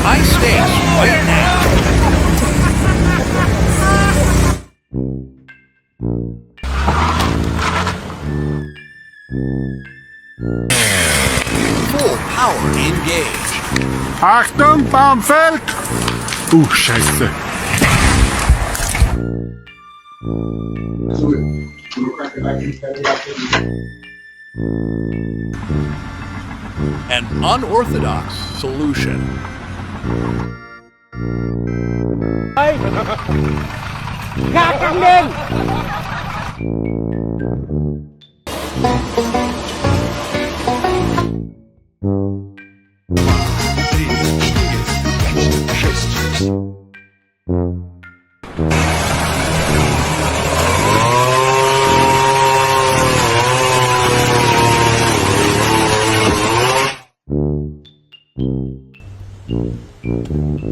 High stakes right now. Full power engage. Achtung, Baumfeld! Scheiße. An unorthodox solution. Gạt căng lên.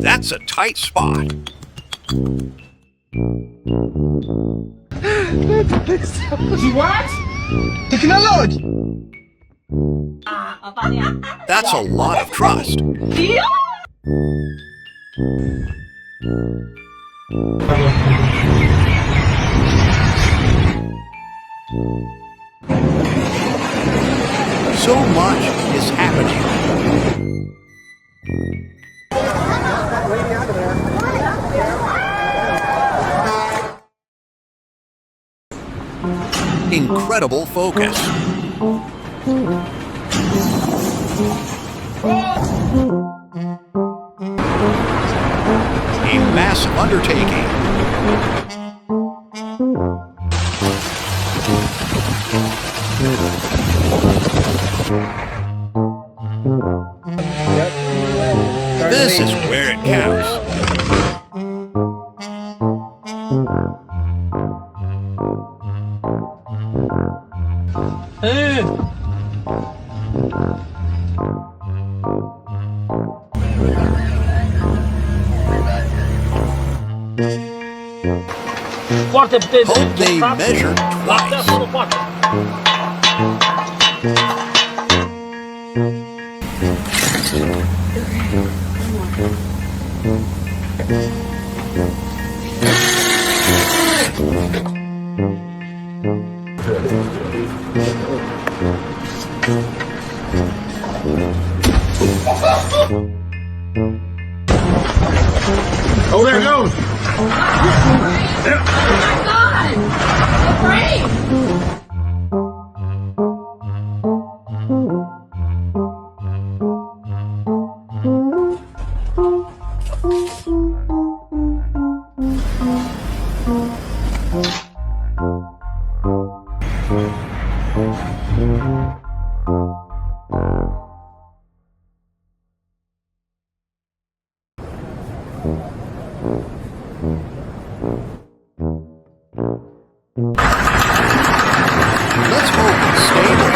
That's a tight spot. What? Technology! That's a lot of trust. So much is happening. Incredible focus. A massive undertaking. This is where it counts. Hope they measure twice. Oh, there it goes! Let's hope it's stable.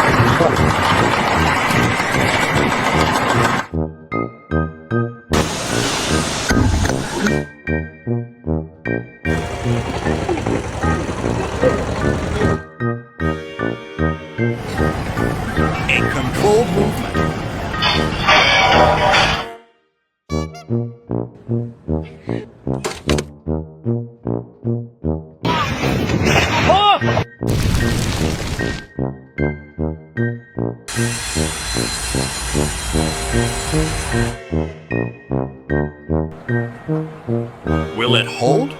A controlled movement. Will it hold?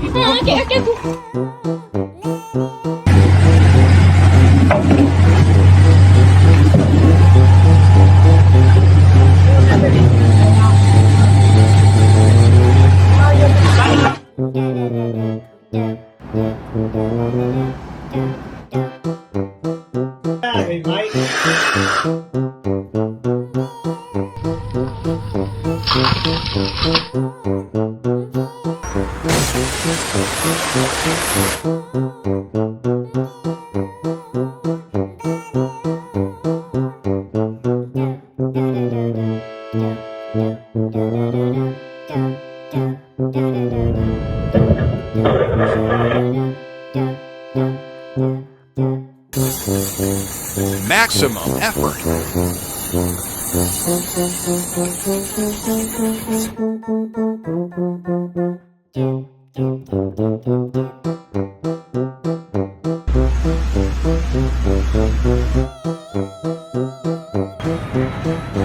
Okay, okay. Maximum effort.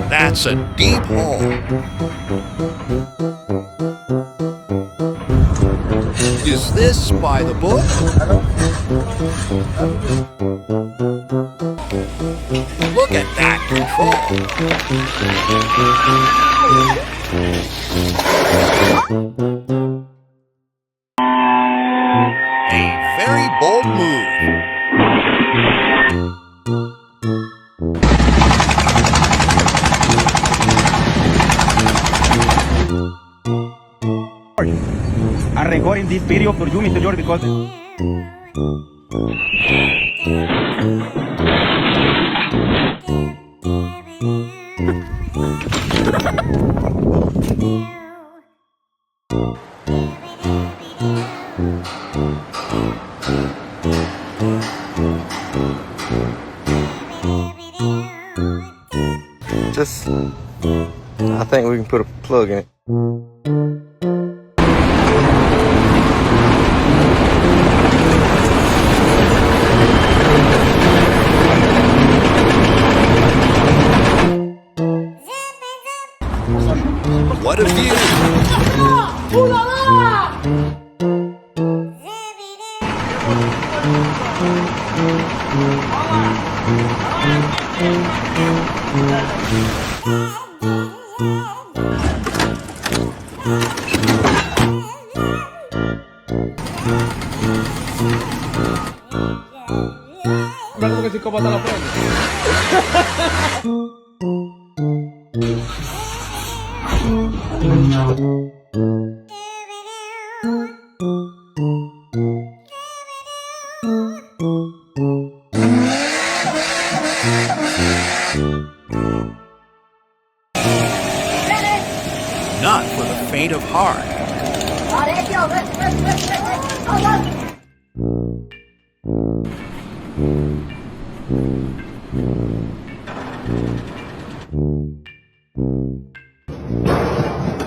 That's a deep hole. Is this by the book? Look at that control. A very bold move. I'm recording this video for you, Mr. George, because I think we can put a plug in it. What a view! Ooh la la! Berarti kasih kau batal apa? Not for the faint of heart.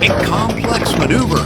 A complex maneuver.